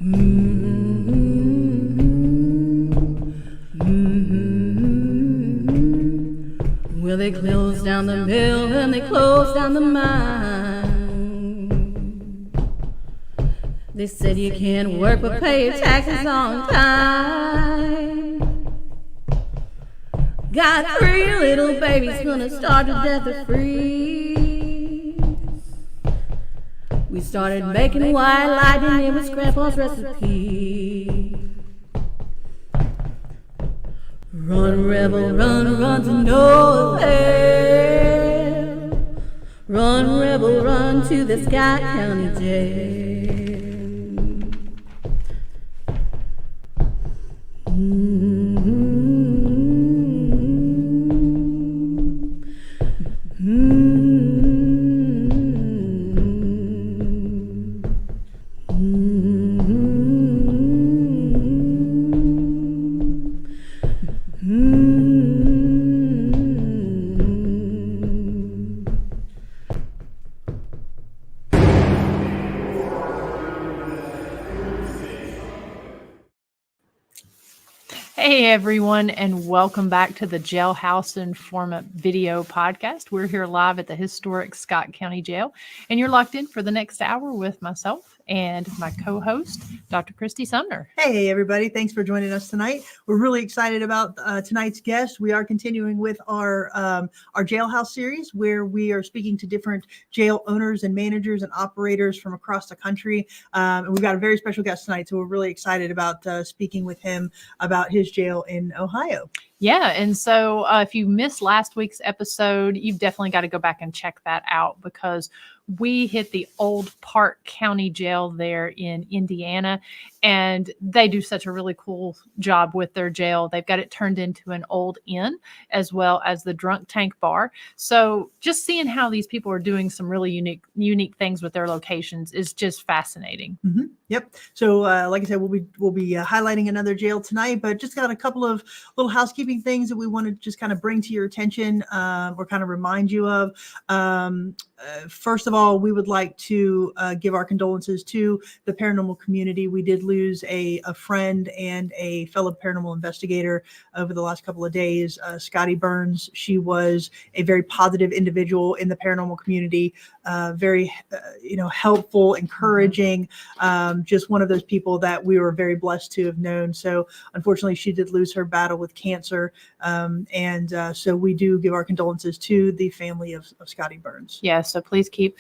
Well, they closed down the mill and they closed down the mine. They said you can't work but pay your taxes on time. Got 3 little babies gonna starve to death or freeze. We started making white lightning, it was Grandpa's recipe. Run, rebel, run to nowhere. Run, rebel, run to the Scott County Jail. Hey everyone, and welcome back to the Jailhouse Informant video podcast. We're here live at the historic Scott County Jail, and you're locked in for the next hour with myself and my co-host, Dr. Christy Sumner. Hey everybody, thanks for joining us tonight. We're really excited about tonight's guest. We are continuing with our Jailhouse series, where we are speaking to different jail owners and managers and operators from across the country. And we've got a very special guest tonight, so we're really excited about speaking with him about his jail in Ohio. Yeah, and so if you missed last week's episode, you've definitely got to go back and check that out, because we hit the old Park County Jail there in Indiana, and they do such a really cool job with their jail. They've got it turned into an old inn, as well as the drunk tank bar. So just seeing how these people are doing some really unique things with their locations is just fascinating. Mm-hmm. Yep. So like I said, we'll be highlighting another jail tonight, but just got a couple of little housekeeping things that we want to just kind of bring to your attention or kind of remind you of. First of all, we would like to give our condolences to the paranormal community. We did lose a friend and a fellow paranormal investigator over the last couple of days, Scotty Burns. She was a very positive individual in the paranormal community, very helpful, encouraging, just one of those people that we were very blessed to have known. So unfortunately, she did lose her battle with cancer, and so we do give our condolences to the family of Scotty Burns. Yeah, so please keep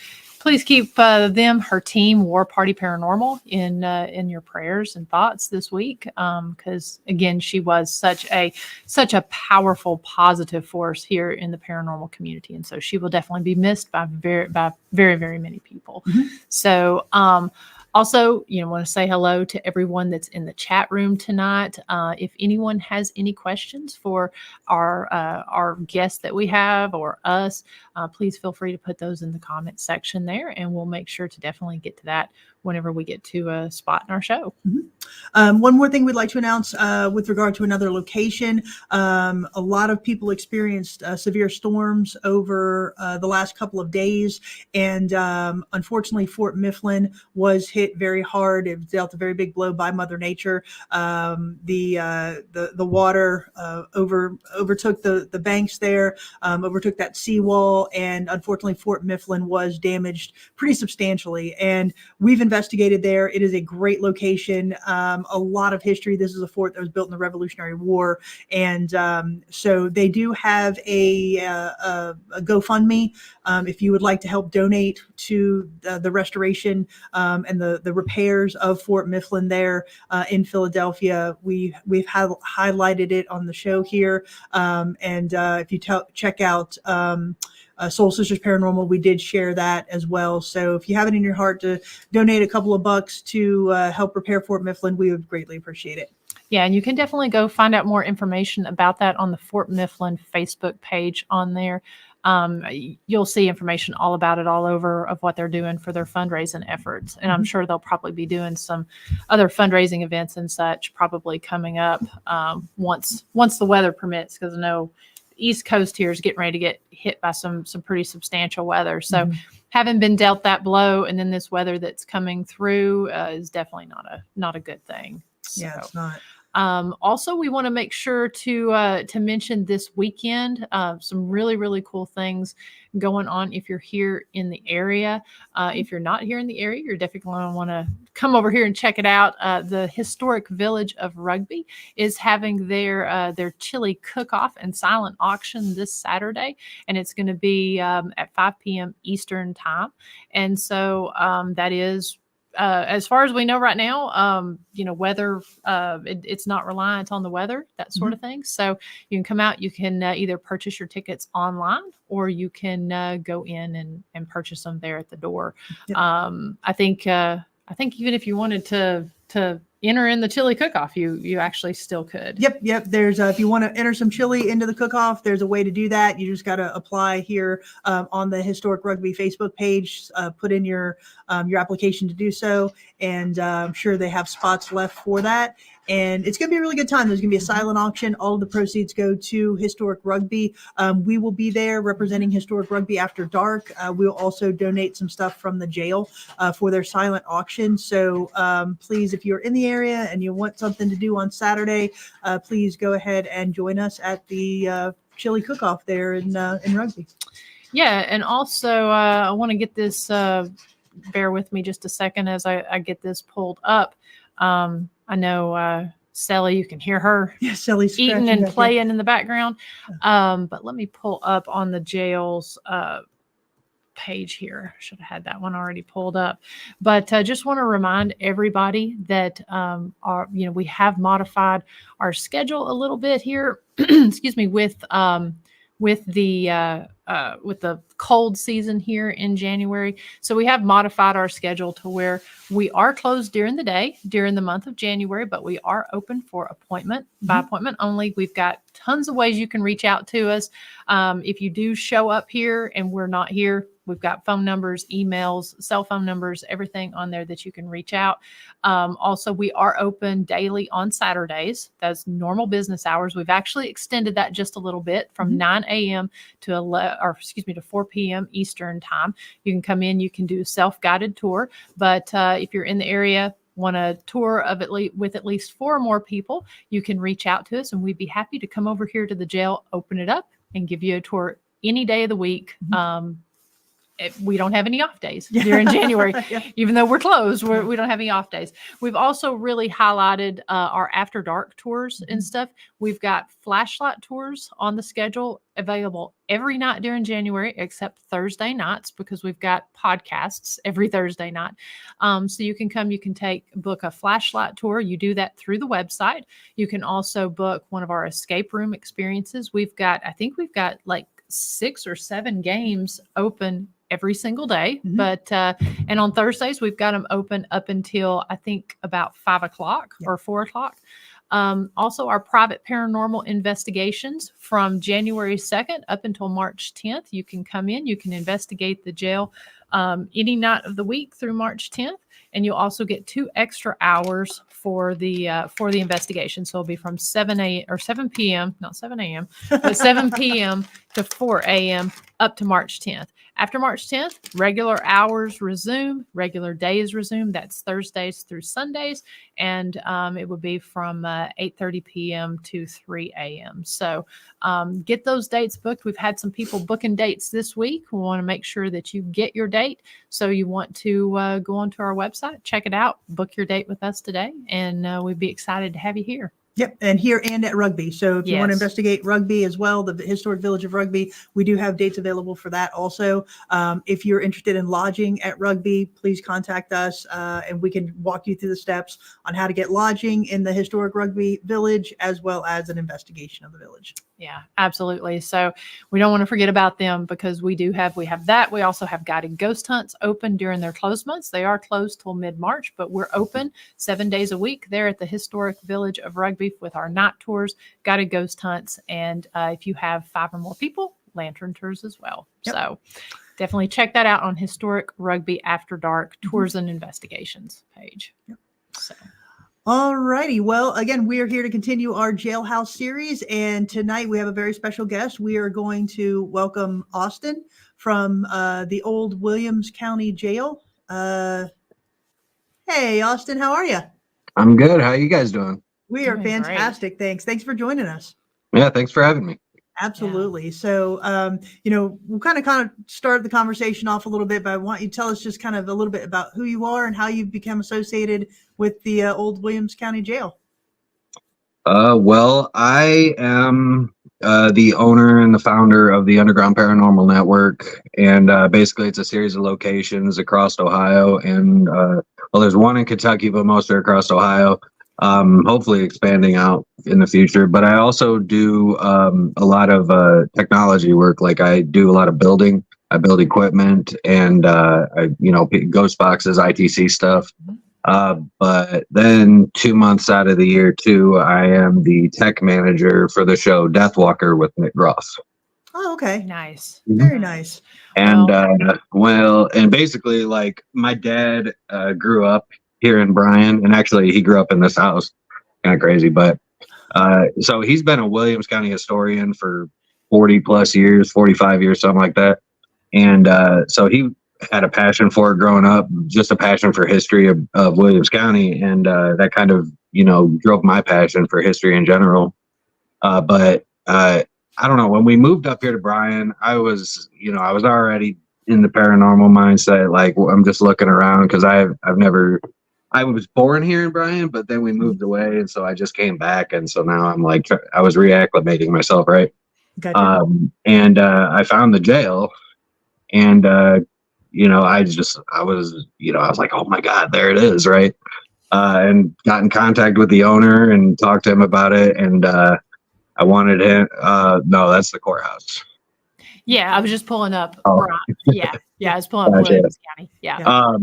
them, her team, War Party Paranormal, in your prayers and thoughts this week, because again, she was such a powerful, positive force here in the paranormal community, and so she will definitely be missed by very, very many people. Mm-hmm. So also, want to say hello to everyone that's in the chat room tonight. If anyone has any questions for our guests that we have or us, please feel free to put those in the comments section there, and we'll make sure to definitely get to that whenever we get to a spot in our show. Mm-hmm. One more thing we'd like to announce with regard to another location. A lot of people experienced severe storms over the last couple of days, and unfortunately, Fort Mifflin was hit very hard. It dealt a very big blow by Mother Nature. The water overtook the banks there, overtook that seawall, and unfortunately, Fort Mifflin was damaged pretty substantially. And we've investigated there. It is a great location. A lot of history. This is a fort that was built in the Revolutionary War, and so they do have a GoFundMe. If you would like to help donate to the restoration and the repairs of Fort Mifflin there in Philadelphia, we've highlighted it on the show here. And if you check out Soul Sisters Paranormal, we did share that as well. So if you have it in your heart to donate a couple of bucks to help repair Fort Mifflin, we would greatly appreciate it. Yeah, and you can definitely go find out more information about that on the Fort Mifflin Facebook page on there. You'll see information all about it all over of what they're doing for their fundraising efforts. And I'm sure they'll probably be doing some other fundraising events and such probably coming up once the weather permits, because I know East Coast here is getting ready to get hit by some pretty substantial weather. So having been dealt that blow, and then this weather that's coming through is definitely not a good thing. So, Yeah, it's not. Also, we want to make sure to mention this weekend some really, really cool things going on if you're here in the area. If you're not here in the area, you're definitely going to want to come over here and check it out. The Historic Village of Rugby is having their chili cook-off and silent auction this Saturday, and it's going to be at 5 p.m. Eastern time. And so that is as far as we know right now, weather, it's not reliant on the weather, that sort of thing. So you can come out, you can either purchase your tickets online, or you can go in and purchase them there at the door. Yep. I think even if you wanted to enter in the chili cook-off, you actually still could. Yep. There's if you want to enter some chili into the cook-off, there's a way to do that. You just got to apply here on the Historic Rugby Facebook page. Put in your application to do so, and I'm sure they have spots left for that. And it's going to be a really good time. There's going to be a silent auction. All of the proceeds go to Historic Rugby. We will be there representing Historic Rugby after dark. We'll also donate some stuff from the jail for their silent auction. So please, if you're in the area and you want something to do on Saturday, please go ahead and join us at the chili cook-off there in Rugby. Yeah, and also I want to get this. Bear with me just a second as I get this pulled up. I know Sally, you can hear her Sally's eating and playing in the background. But let me pull up on the jail's page here. Should have had that one already pulled up. But just want to remind everybody that we have modified our schedule a little bit here. Excuse me, with the cold season here in January. So we have modified our schedule to where we are closed during the day during the month of January, but we are open for appointment by appointment only. We've got tons of ways you can reach out to us. If you do show up here and we're not here, we've got phone numbers, emails, cell phone numbers, everything on there that you can reach out. Also, we are open daily on Saturdays. That's normal business hours. We've actually extended that just a little bit from 9 a.m. to 4 p.m. Eastern time. You can come in, you can do a self-guided tour. But if you're in the area, want a tour of with at least 4 or more people, you can reach out to us, and we'd be happy to come over here to the jail, open it up, and give you a tour any day of the week. We don't have any off days during January, even though we're closed. We don't have any off days. We've also really highlighted our after dark tours and stuff. We've got flashlight tours on the schedule available every night during January, except Thursday nights, because we've got podcasts every Thursday night. So you can come, you can book a flashlight tour. You do that through the website. You can also book one of our escape room experiences. I think we've got like 6 or 7 games open every single day. But and on Thursdays we've got them open up until I think about 5 o'clock or 4 o'clock. Also, our private paranormal investigations from January 2nd up until March 10th. You can come in, you can investigate the jail any night of the week through March 10th, and you'll also get 2 extra hours for the investigation. So it'll be from 7 p.m., not 7 a.m., but 7 p.m. to 4 a.m. up to March 10th. After March 10th, regular hours resume, regular days resume. That's Thursdays through Sundays. And it would be from 8:30 p.m. to 3 a.m. So get those dates booked. We've had some people booking dates this week. We want to make sure that you get your date. So you want to go onto our website, check it out, book your date with us today. And we'd be excited to have you here. Yep, and here and at Rugby. So if you want to investigate Rugby as well, the Historic Village of Rugby, we do have dates available for that also. If you're interested in lodging at Rugby, please contact us and we can walk you through the steps on how to get lodging in the Historic Rugby Village, as well as an investigation of the village. Yeah, absolutely. So we don't want to forget about them, because we have that. We also have guided ghost hunts open during their closed months. They are closed till mid-March, but we're open 7 days a week there at the Historic Village of Rugby with our night tours, guided ghost hunts, and if you have 5 or more people, lantern tours as well. Yep. So definitely check that out on Historic Rugby After Dark Tours and Investigations page. Yep. So. All righty. Well, again, we are here to continue our Jailhouse series, and tonight we have a very special guest. We are going to welcome Austin from the old Williams County Jail. Hey, Austin, how are you? I'm good. How you guys doing? We are Doing great. fantastic. Thanks for joining us. Yeah, thanks for having me. Absolutely. Yeah. So, we'll kind of start the conversation off a little bit, but I want you to tell us just kind of a little bit about who you are and how you've become associated with the old Williams County Jail. Well, I am the owner and the founder of the Underground Paranormal Network, and basically it's a series of locations across Ohio, and there's one in Kentucky, but most are across Ohio. Hopefully expanding out in the future. But I also do a lot of technology work. Like I do a lot of building. I build equipment and ghost boxes, ITC stuff. But then 2 months out of the year too, I am the tech manager for the show Deathwalker with Nick Gross. Oh, okay. Nice. Very nice. And and basically, like, my dad grew up here in Bryan, and actually he grew up in this house. Kind of crazy, but so he's been a Williams County historian for 40 plus years, 45 years, something like that. And so he had a passion for it growing up, just a passion for history of Williams County, and that kind of drove my passion for history in general. But I don't know, when we moved up here to Bryan, I was already in the paranormal mindset. Like, I'm just looking around because I was born here in Bryan, but then we moved away, and so I just came back, and so now I'm like, I was reacclimating myself, right? Gotcha. And I found the jail, and I was like, oh my God, there it is, right? And got in contact with the owner and talked to him about it, and I wanted him. No, that's the courthouse. Yeah, I was just pulling up. Oh. Yeah, I was pulling up Williams County. Yeah.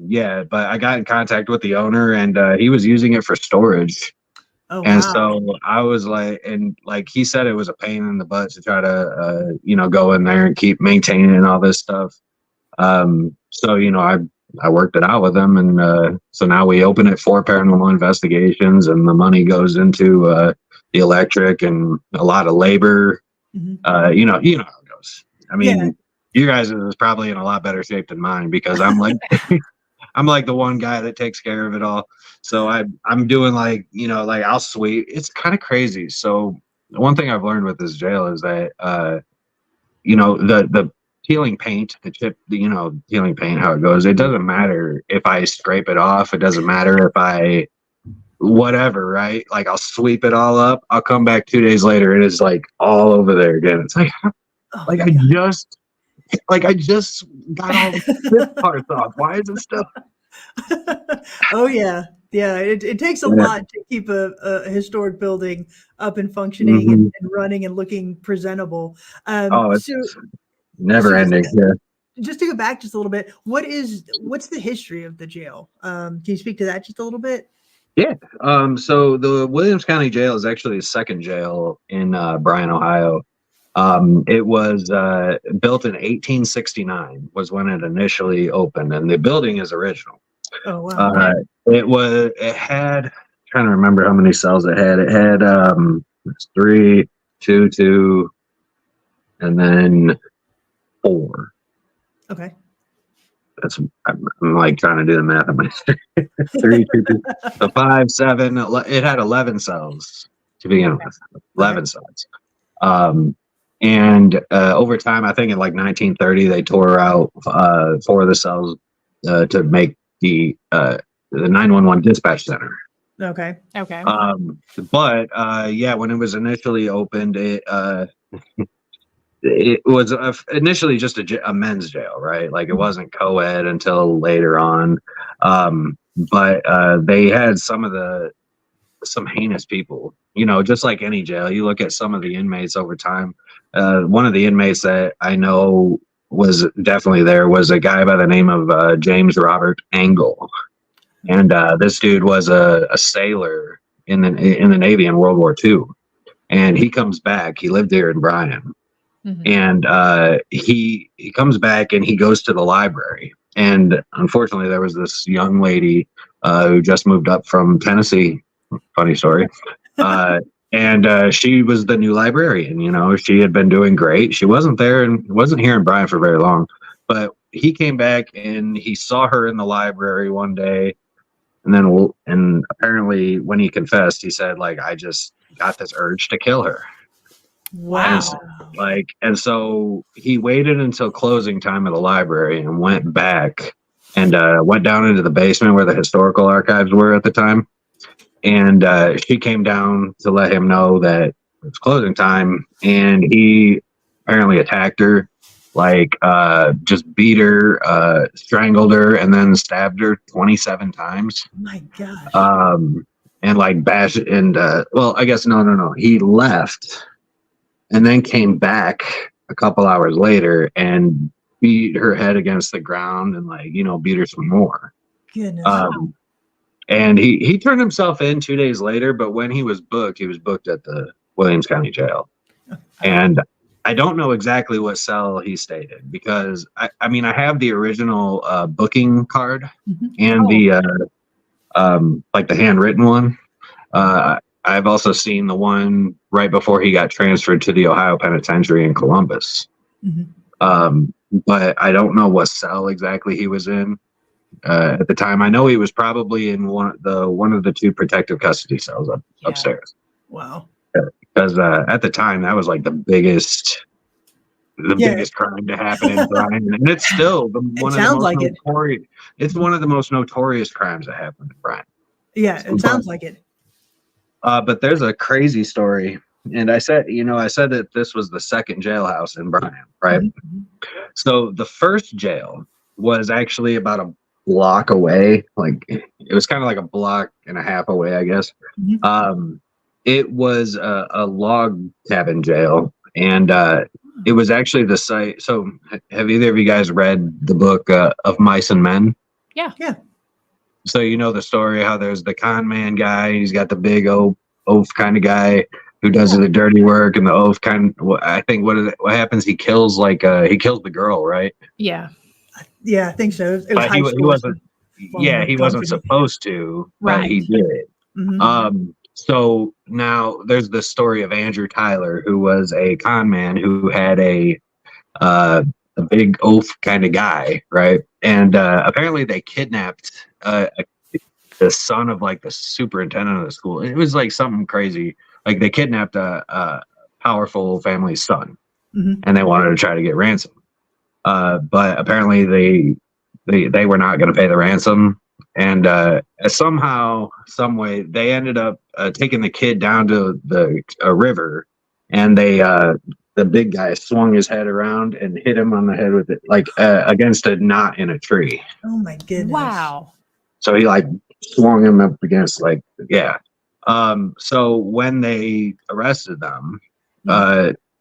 Yeah, but I got in contact with the owner, and he was using it for storage. Oh, and wow. So I was like, he said it was a pain in the butt to try to, go in there and keep maintaining and all this stuff. So, I worked it out with him, and so now we open it for paranormal investigations, and the money goes into the electric and a lot of labor. Mm-hmm. You know how it goes. I mean, you guys is probably in a lot better shape than mine, because I'm like, I'm like the one guy that takes care of it all. So I'm doing I'll sweep. It's kind of crazy. So one thing I've learned with this jail is that, the peeling paint, the chip, peeling paint, how it goes, it doesn't matter if I scrape it off. It doesn't matter if I, whatever, right? Like, I'll sweep it all up. I'll come back 2 days later, and it's like all over there again. It's like, I just got all the parts off. Why is it still? Oh yeah. It takes a lot to keep a historic building up and functioning and running and looking presentable. It's never ending. Yeah. Just to go back just a little bit, what's the history of the jail? Can you speak to that just a little bit? Yeah. So the Williams County Jail is actually the second jail in Bryan, Ohio. It was built in 1869 was when it initially opened, and the building is original. Oh wow. It had, trying to remember how many cells it had. It had 3, 2, 2, and then 4. Okay. I'm like trying to do the math on my 3, 2, 2. So 5, 7. It had 11 cells to begin with. 11 cells. And over time, I think in like 1930, they tore out 4 of the cells to make the 911 dispatch center. Okay. But when it was initially opened, it was initially just a men's jail, right? Like, it wasn't co-ed until later on. But they had some heinous people, just like any jail. You look at some of the inmates over time. One of the inmates that I know was definitely there was a guy by the name of James Robert Angle. And this dude was a sailor in the Navy in World War II. And he comes back. He lived here in Bryan. Mm-hmm. And he comes back and he goes to the library. And unfortunately, there was this young lady who just moved up from Tennessee. Funny story. And she was the new librarian. You know, she had been doing great. She wasn't there and wasn't here in Bryan for very long, but he came back and he saw her in the library one day. And apparently when he confessed, he said, like, I just got this urge to kill her. Wow. And so he waited until closing time at the library and went back and went down into the basement where the historical archives were at the time. And she came down to let him know that it was closing time. And he apparently attacked her, like just beat her, strangled her, and then stabbed her 27 times. Oh my gosh. And like bashed and well, I guess no. He left and then came back a couple hours later and beat her head against the ground and, like, you know, beat her some more. Goodness. And he turned himself in 2 days later, but when he was booked at the Williams County Jail. And I don't know exactly what cell he stayed in, because I mean, I have the original booking card and the like the handwritten one. I've also seen the one right before he got transferred to the Ohio Penitentiary in Columbus. But I don't know what cell exactly he was in at the time. I know he was probably in one of the two protective custody cells upstairs. Wow. Because at the time, that was like the biggest crime to happen in Bryan, and it's still one of the most notorious crimes that happened in Bryan. Yeah, it sounds like it. But there's a crazy story, and I said that this was the second jailhouse in Bryan, right? So the first jail was actually about a block away, like it was kind of like a block and a half away, I guess. It was a log cabin jail, and it was actually the site. So have either of you guys read the book of Mice and Men? Yeah. So you know the story, how there's the con man guy, he's got the big oaf kind of guy who does the dirty work, and the oaf I think what happens, he kills the girl, right? Yeah, I think so. It was but he wasn't supposed to, but he did. So now there's the story of Andrew Tyler, who was a con man who had a big oaf kind of guy, right? And apparently they kidnapped the son of like the superintendent of the school. It was like something crazy. Like they kidnapped a powerful family's son, and they wanted to try to get ransom. But apparently they were not going to pay the ransom. And somehow, some way, they ended up taking the kid down to a river, and the big guy swung his head around and hit him on the head with it, like against a knot in a tree. Oh my goodness! Wow! So he like swung him up against So when they arrested them,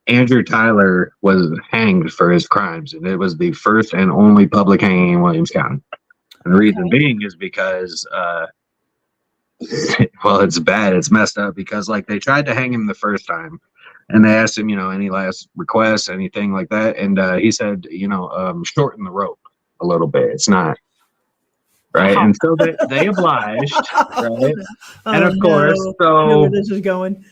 Andrew Tyler was hanged for his crimes, and it was the first and only public hanging in Williams County. And the reason being is because, well, it's bad. It's messed up because, like, they tried to hang him the first time, and they asked him, you know, any last requests, anything like that. And he said, you know, shorten the rope a little bit. It's not right. And so they obliged, right? And of course, so this is going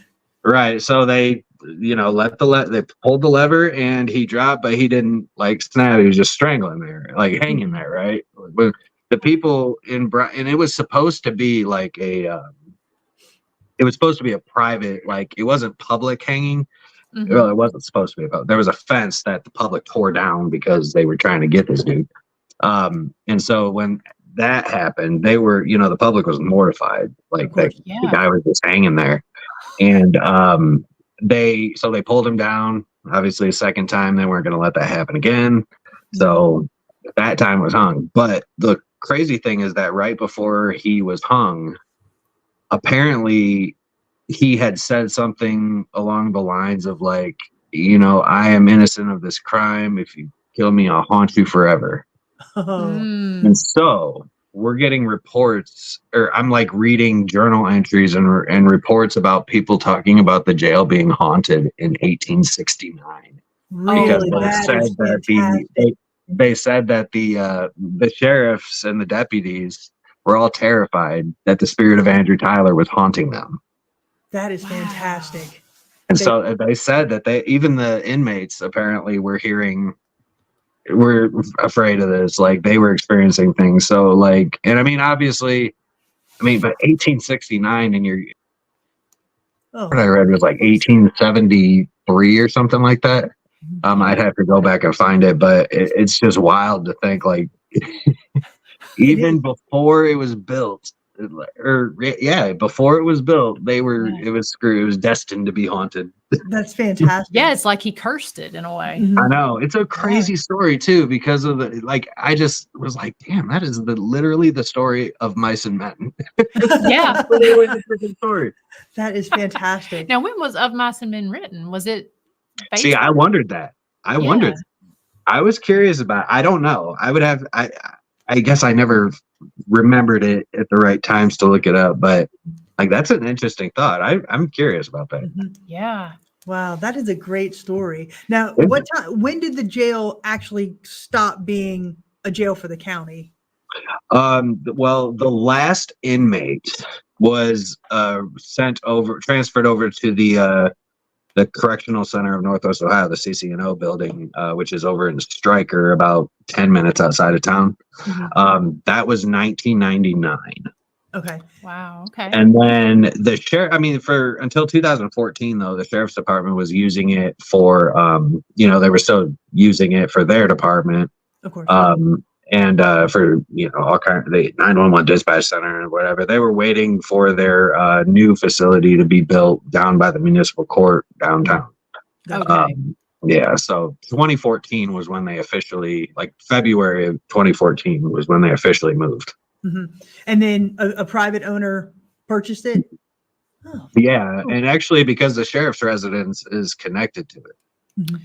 right. So they, you know, they pulled the lever, and he dropped, but he didn't like snap. He was just strangling there, like hanging there, right? But the people in Bryan, and it was supposed to be like it was supposed to be a private, like it wasn't public hanging. Well, it wasn't supposed to be. There was a fence that the public tore down because they were trying to get this dude. And so when that happened, they were, you know, the public was mortified, like the guy was just hanging there, and they pulled him down. Obviously, a second time, they weren't going to let that happen again. So that time was hung. But the crazy thing is that right before he was hung, apparently he had said something along the lines of like, you know, I am innocent of this crime. If you kill me, I'll haunt you forever. And so we're getting reports, or I'm like reading journal entries and reports about people talking about the jail being haunted in 1869. Really? Because they said that the sheriffs and the deputies were all terrified that the spirit of Andrew Tyler was haunting them. That is Wow. fantastic. And so they said that even the inmates apparently were afraid of this. Like, they were experiencing things. So like, and I mean, obviously, but 1869 and what I read was like 1873 or something like that. I'd have to go back and find it, but it's just wild to think, like, even before it was built, before it was built, it was screwed. It was destined to be haunted. That's fantastic. Yeah, it's like he cursed it in a way. Mhm. I know, it's a crazy story too, because of I just was like, damn, that is literally the story of mice and men. Yeah. Literally the freaking story. That is fantastic. Now, when was Of Mice and Men written? Was it based See, I on- wondered that. I wondered. I was curious about it. I don't know. I guess I never remembered it at the right times to look it up, but like, that's an interesting thought. I'm curious about that. Mhm. Yeah. Wow, that is a great story. Now, Yeah. when did the jail actually stop being a jail for the county? Well, the last inmate was transferred over to the Correctional Center of Northwest Ohio, the CCNO building, which is over in Stryker, about 10 minutes outside of town. Mhm. That was 1999. Okay. Wow. Okay. And then the sheriff, until 2014, though, the sheriff's department was using it for, they were still using it for their department. Of course. And for, all kinds of the 911 dispatch center and whatever. They were waiting for their new facility to be built down by the municipal court downtown. Okay. So 2014 was when they officially, February of 2014 was when they officially moved. Mhm. And then a private owner purchased it? Oh. Yeah, and actually, because the sheriff's residence is connected to it. Mhm.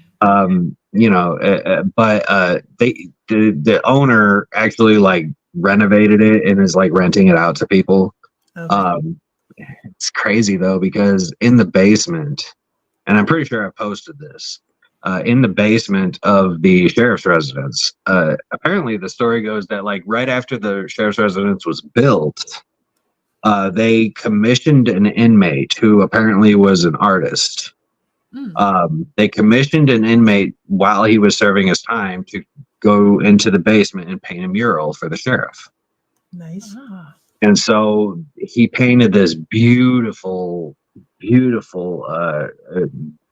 The owner actually renovated it and is renting it out to people. Okay. It's crazy though, because in the basement, and I'm pretty sure I posted this, in the basement of the sheriff's residence, apparently the story goes that right after the sheriff's residence was built, they commissioned an inmate who apparently was an artist. They commissioned an inmate while he was serving his time to go into the basement and paint a mural for the sheriff. Nice. Ah. And so he painted this beautiful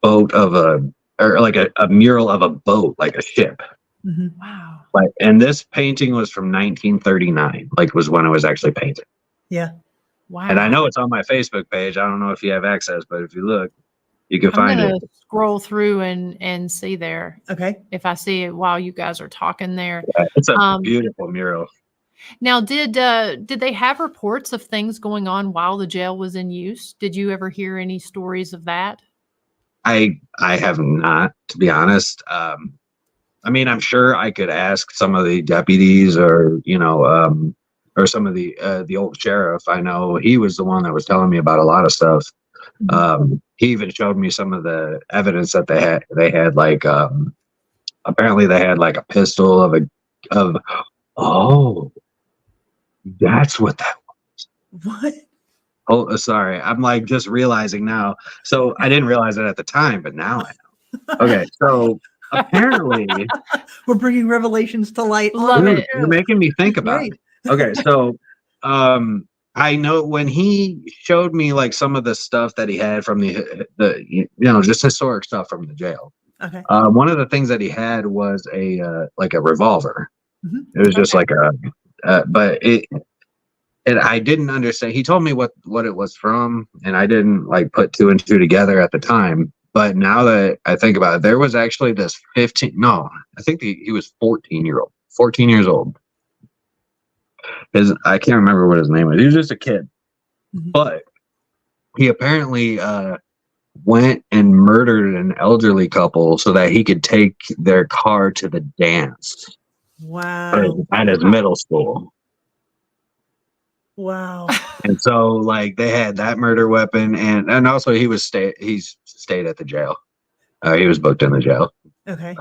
boat a mural of a boat, like a ship. Mhm. Wow. And this painting was from 1939, was when it was actually painted. Yeah. Wow. And I know it's on my Facebook page. I don't know if you have access, but if you look, you can I'm find gonna it. scroll through and see there Okay. if I see it while you guys are talking there. Yeah, it's a Um, beautiful mural. Now, did they have reports of things going on while the jail was in use? Did you ever hear any stories of that? I have not, to be honest. I'm sure I could ask some of the deputies or some of the old sheriff. I know he was the one that was telling me about a lot of stuff. He even showed me some of the evidence that they had. They had apparently they had a pistol of that's what that was. What? Oh, sorry. I'm just realizing now. So I didn't realize it at the time, but now I know. Okay, so apparently We're bringing revelations to light. Love Dude, it. you're making me think about Great. it. Okay, so I know when he showed me some of the stuff that he had from the just historic stuff from the jail. Okay. One of the things that he had was a revolver. Mhm. It was just but I didn't understand. He told me what it was from, and I didn't put two and two together at the time. But now that I think about it, there was actually this I think he was 14 years old. I can't remember what his name was. He was just a kid. Mhm. But he apparently went and murdered an elderly couple so that he could take their car to the dance Wow. at his middle school. Wow. And so they had that murder weapon, and also he stayed at the jail. He was booked in the jail. Okay.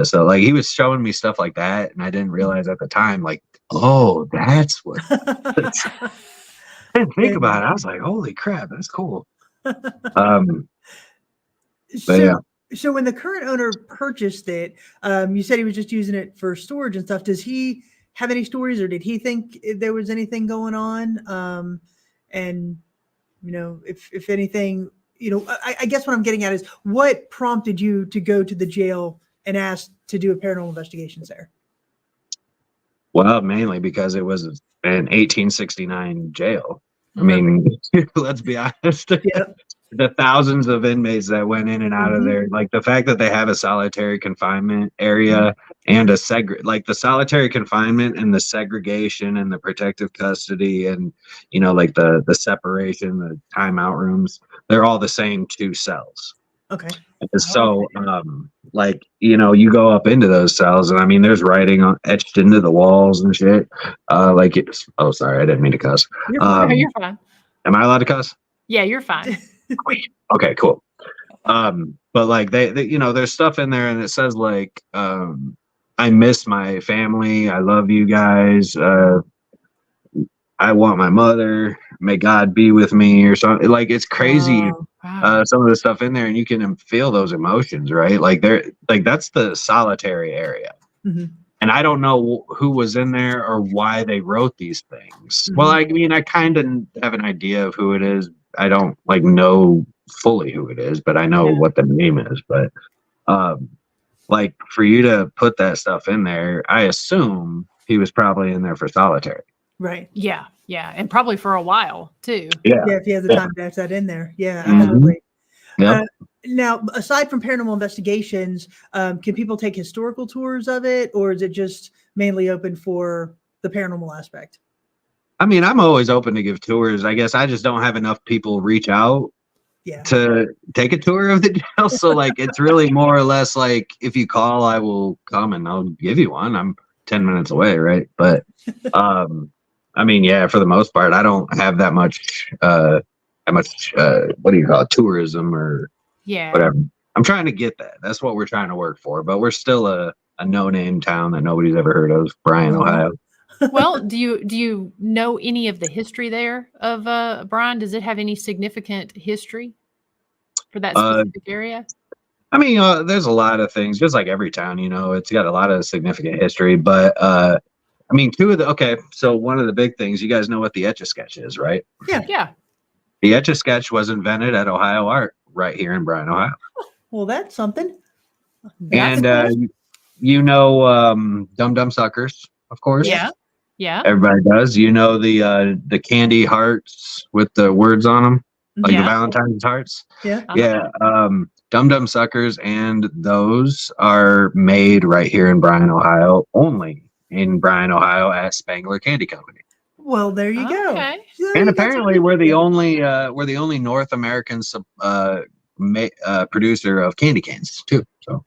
So like he was showing me stuff like that, and I didn't realize at the time, like, oh, that's what. I didn't think about it. I was like, holy crap, that's cool. But yeah. So when the current owner purchased it, you said he was just using it for storage and stuff. Does he have any stories, or did he think there was anything going on? And if anything, I guess what I'm getting at is what prompted you to go to the jail and ask to do a paranormal investigations there? Well, mainly because it was an 1869 jail. I mean, let's be honest. Yep. The thousands of inmates that went in and out of there, like the fact that they have a solitary confinement area and the solitary confinement and the segregation and the protective custody and like the separation, the timeout rooms, they're all the same 2 cells. Okay. So you go up into those cells, and I mean there's writing etched into the walls and shit. Sorry, I didn't mean to cuss. You're fine. Am I allowed to cuss? Yeah, you're fine. Okay, cool. But like they there's stuff in there, and it says like I miss my family, I love you guys, I want my mother, may God be with me, or something. Like it's crazy. Oh, wow. Some of the stuff in there, and you can feel those emotions, right? Like that's the solitary area. And I don't know who was in there or why they wrote these things. Well, I mean, I kind of have an idea of who it is. I don't know fully who it is, but I know what the name is. But like for you to put that stuff in there, I assume he was probably in there for solitary. Right. Yeah. And probably for a while too. Yeah, if you have the time to have that in there. Yeah, absolutely. Yeah. Now, aside from paranormal investigations, can people take historical tours of it, or is it just mainly open for the paranormal aspect? I mean, I'm always open to give tours. I guess I just don't have enough people reach out to take a tour of the jail. So like, it's really more or less like, if you call, I will come and I'll give you one. I'm 10 minutes away. Right. But, I mean, yeah, for the most part, I don't have that much, what do you call it? Tourism or whatever. I'm trying to get that. That's what we're trying to work for, but we're still a no-name town that nobody's ever heard of, Bryan, Ohio. Well, do you know any of the history there of Bryan? Does it have any significant history for that specific area? I mean, there's a lot of things, just like every town, it's got a lot of significant history, but I mean, so one of the big things, you guys know what the Etch-a-Sketch is, right? Yeah. The Etch-a-Sketch was invented at Ohio Art right here in Bryan, Ohio. Well, that's something. And Dum Dum Suckers, of course. Yeah. Everybody does. The candy hearts with the words on them, like the Valentine's hearts. Yeah. Yeah. Dum Dum Suckers, and those are made right here in Bryan, Ohio, only in Bryan, Ohio at Spangler Candy Company. Well, there you go. Okay. And apparently we're the only North American producer of candy canes too. So.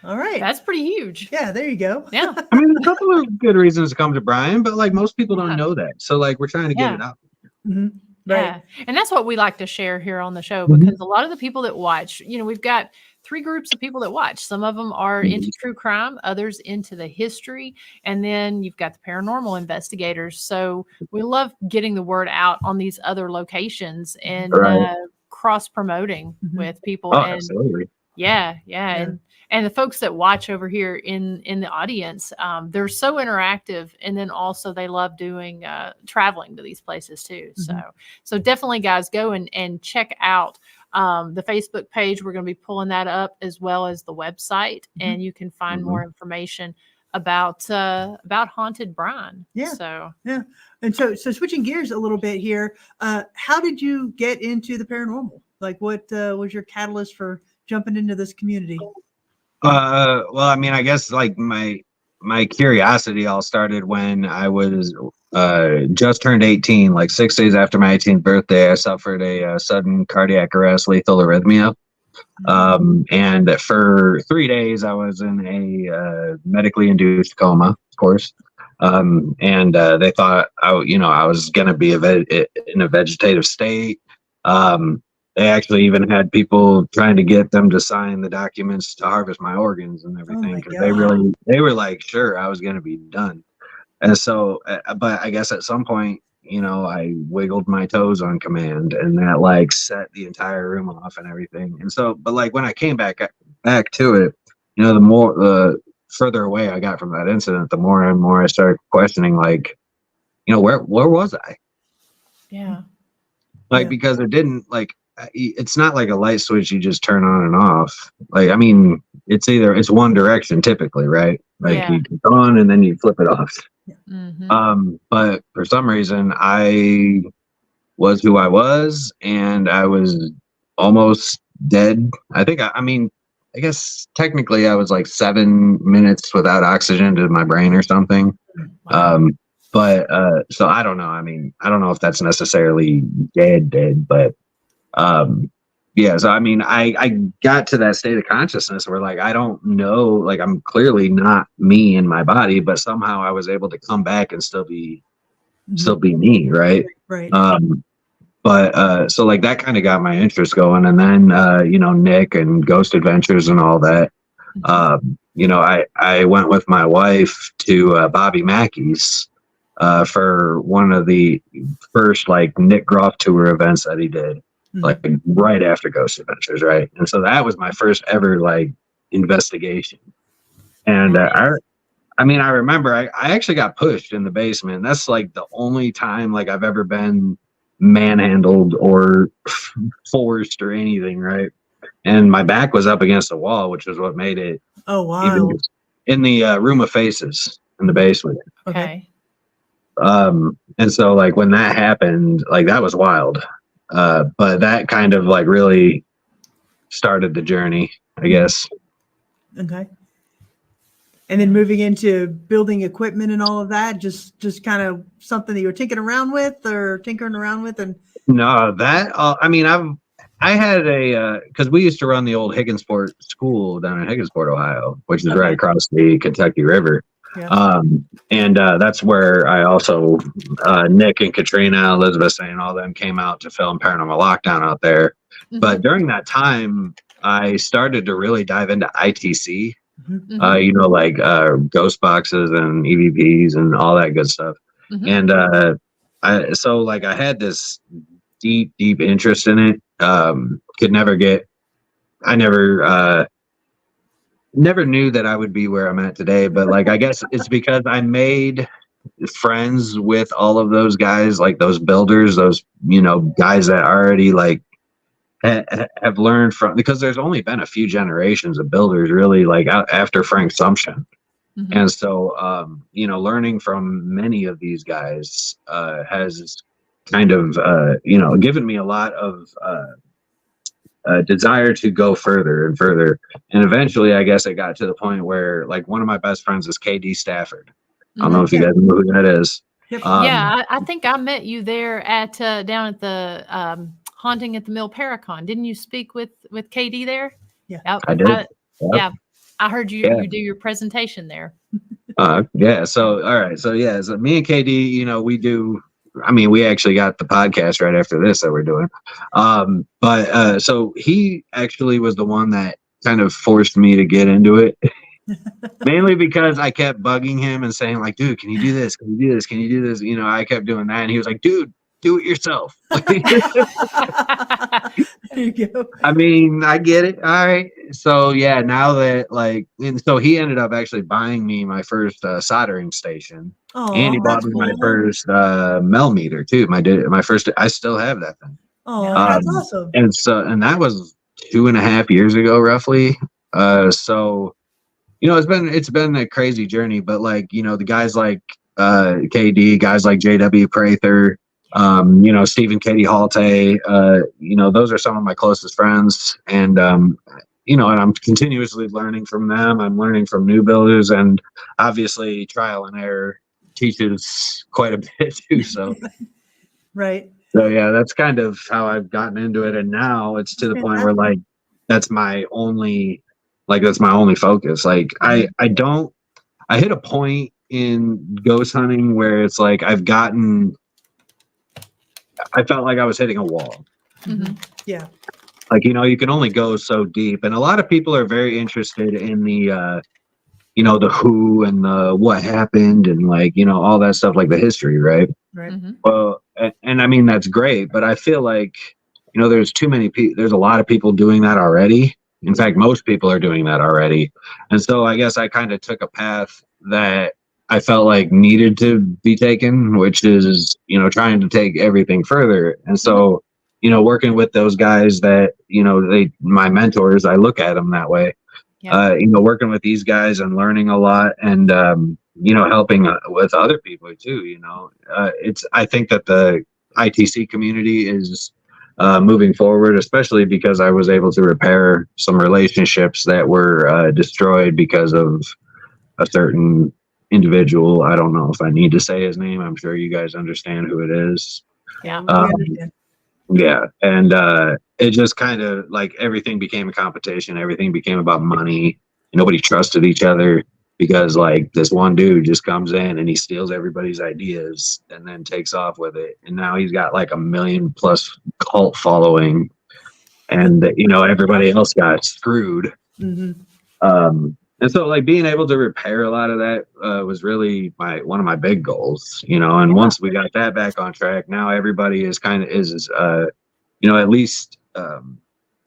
All right. That's pretty huge. Yeah, there you go. Yeah. I mean, there's a couple of good reasons to come to Bryan, but like most people don't know that. So like we're trying to get it out. Mm-hmm. Right. Yeah. And that's what we like to share here on the show, because a lot of the people that watch, we've got 3 groups of people that watch. Some of them are into true crime, others into the history, and then you've got the paranormal investigators. So we love getting the word out on these other locations and cross promoting with people. Oh, and absolutely. Yeah. And the folks that watch over here in the audience, they're so interactive, and then also they love doing traveling to these places too. So definitely, guys, go and check out the Facebook page. We're going to be pulling that up, as well as the website, and you can find more information about Haunted Bryan. And so switching gears a little bit here, how did you get into the paranormal? Like, what was your catalyst for jumping into this community? Well, I mean, I guess like my curiosity all started when I was just turned 18, like 6 days after my 18th birthday. I suffered a sudden cardiac arrest, lethal arrhythmia. And for 3 days, I was in a medically induced coma, of course. And they thought I was going to be in a vegetative state. they actually even had people trying to get them to sign the documents to harvest my organs and everything, my because God. they were like sure I was going to be done. And so, but I guess at some point, I wiggled my toes on command, and that like set the entire room off and everything. And so, but like when I came back to it, the more further away I got from that incident, the more and more I started questioning, like, where was I? Yeah. Like, because it didn't like, it's not like a light switch you just turn on and off. Like, I mean, it's one direction typically, right? Like Yeah. you turn it on and then you flip it off. Mm-hmm. But for some reason I was who I was, and I was almost dead. I think, I mean, I guess technically I was like 7 minutes without oxygen to my brain or something. Wow. But so I don't know. I mean, I don't know if that's necessarily dead, but yeah. So I mean, I got to that state of consciousness where like I don't know, like I'm clearly not me in my body, but somehow I was able to come back and still be me, right? Right. But so like that kind of got my interest going, and then Nick and Ghost Adventures and all that. I went with my wife to Bobby Mackey's for one of the first like Nick Groff tour events that he did, like right after Ghost Adventures, right? And so that was my first ever like investigation. And I mean, I remember I actually got pushed in the basement. That's like the only time like I've ever been manhandled or forced or anything, right? And my back was up against the wall, which is what made it Oh, wow. even in the room of faces in the basement. Okay. And so like when that happened, like that was wild. But that kind of like really started the journey, I guess. Okay. And then moving into building equipment and all of that, just kind of something that you were tinkering around with and No, that I mean, I had because we used to run the old Higginsport school down in Higginsport, Ohio, which is right across the Kentucky River. Yeah. And that's where I also Nick and Katrina, Elizabeth and all them came out to film Paranormal Lockdown out there. Mm-hmm. But during that time, I started to really dive into ITC. Like ghost boxes and EVPs and all that good stuff. And I had this deep interest in it. I never knew that I would be where I'm at today, but like I guess it's because I made friends with all of those guys, like those builders, those guys that already like have learned from, because there's only been a few generations of builders really like after Frank Sumption. And so learning from many of these guys has kind of given me a lot of desire to go further and further. And eventually I guess it got to the point where like one of my best friends is KD Stafford. I don't know if you guys know who that is. Yeah, I think I met you there at down at the Haunting at the Mill Paracon. Didn't you speak with KD there? Yeah, I did. Yeah, I heard you do your presentation there. Yeah. So all right. So yeah. So me and KD, we do. I mean, we actually got the podcast right after this that we're doing. But so he actually was the one that kind of forced me to get into it. Mainly because I kept bugging him and saying like, dude, can you do this? Can you do this? Can you do this? I kept doing that. And he was like, dude, do it yourself. There you go. I mean, I get it. All right. So yeah, now that and so he ended up actually buying me my first soldering station. Oh, and he bought me my first millimeter too. My first, I still have that thing. Oh, that's awesome. And that was 2.5 years ago, roughly. So, it's been a crazy journey, but the guys like KD, guys like JW Prather, Stephen Katie Halte, those are some of my closest friends. And, and I'm continuously learning from them. I'm learning from new builders, and obviously trial and error teaches quite a bit too. So, right. So yeah, that's kind of how I've gotten into it. And now it's to the point where that's my only focus. Like I hit a point in ghost hunting where it's like I felt like I was hitting a wall. Yeah. Like, you can only go so deep. And a lot of people are very interested in the, the who and the what happened and like, all that stuff, like the history, right? Right. Mm-hmm. Well, and I mean, that's great, but I feel like, there's too many people, there's a lot of people doing that already. In fact, most people are doing that already. And so I guess I kind of took a path that I felt like needed to be taken, which is, trying to take everything further. And so, working with those guys that, my mentors, I look at them that way. Yeah. Working with these guys and learning a lot and, helping with other people too, I think that the ITC community is moving forward, especially because I was able to repair some relationships that were destroyed because of a certain individual. I don't know if I need to say his name. I'm sure you guys understand who it is. Yeah. We understand. Yeah. And it just kind of like everything became a competition. Everything became about money. Nobody trusted each other because like this one dude just comes in and he steals everybody's ideas and then takes off with it. And now he's got like 1 million+ cult following and, everybody else got screwed. Mm-hmm. And so like being able to repair a lot of that was really one of my big goals, and once we got that back on track, now everybody is at least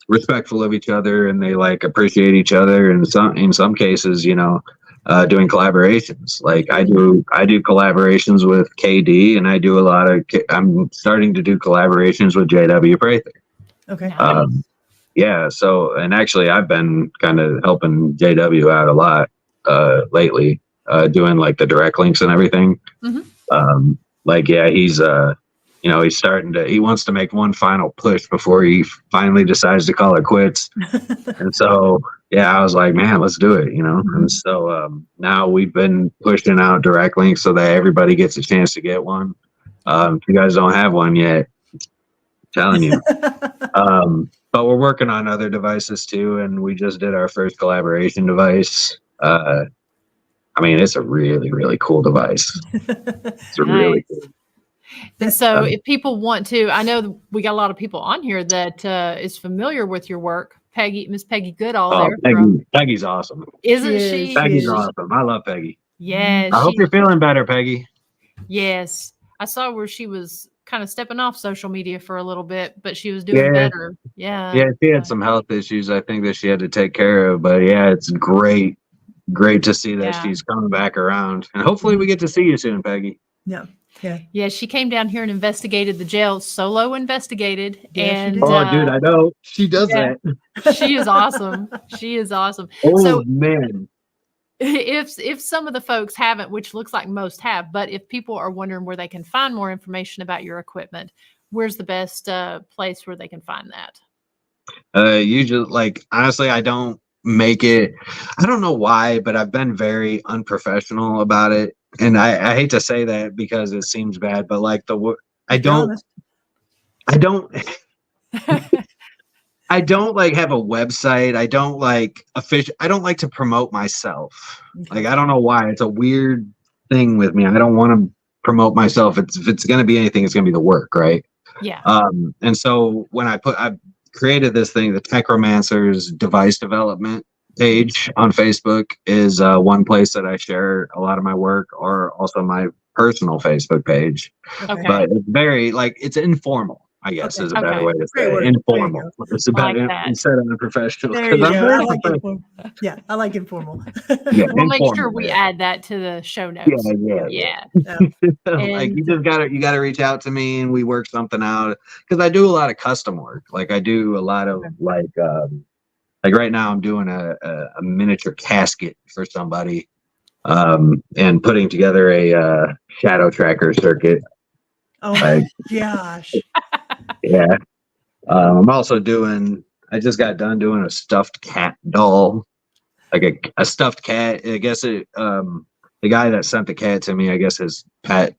respectful of each other and they like appreciate each other. And in some cases, doing collaborations. Like I do collaborations with KD and I do I'm starting to do collaborations with JW Prather. Okay. Nice. Yeah, so and actually I've been kind of helping JW out a lot lately, doing like the direct links and everything. Mm-hmm. He wants to make one final push before he finally decides to call it quits. And so I was like, man, let's do it, And so now we've been pushing out direct links so that everybody gets a chance to get one. If you guys don't have one yet, I'm telling you. But we're working on other devices too, and we just did our first collaboration device. It's a really, really cool device. It's really cool. And so if people want to, I know we got a lot of people on here that is familiar with your work. Miss Peggy Goodall Peggy's awesome. Isn't she? Peggy's awesome. I love Peggy. Yeah. I hope you're feeling better, Peggy. Yes. I saw where she was kind of stepping off social media for a little bit, but she was doing better. Yeah. Yeah, she had some health issues I think that she had to take care of, but yeah, it's great to see that she's coming back around. And hopefully we get to see you soon, Peggy. Yeah. Yeah. Yeah, she came down here and investigated the jail, solo investigated. Yeah, and dude, I know. She does that. She is awesome. She is awesome. Oh, so man. If some of the folks haven't, which looks like most have, but if people are wondering where they can find more information about your equipment, where's the best place where they can find that? Usually, like, honestly, I don't make it. I don't know why, but I've been very unprofessional about it. And I hate to say that because it seems bad, but like I don't I don't like have a website. I don't like I don't like to promote myself. Okay. Like, I don't know why. It's a weird thing with me. I don't want to promote myself. If it's going to be anything, it's going to be the work. Right. Yeah. And so when I've created this thing, the Techromancer's device development page on Facebook is one place that I share a lot of my work, or also my personal Facebook page. Okay. But it's very it's informal. I guess is a better way to say it. Informal. It's about instead of unprofessional. There you go. I like informal. Yeah, I like informal. We'll make sure we add that to the show notes. Yeah. Like you gotta reach out to me and we work something out, because I do a lot of custom work. Like I do a lot of like right now I'm doing a miniature casket for somebody, and putting together a shadow tracker circuit. Oh my gosh. Yeah. I'm also I just got done doing a stuffed cat doll, like a stuffed cat. I guess the guy that sent the cat to me, I guess his cat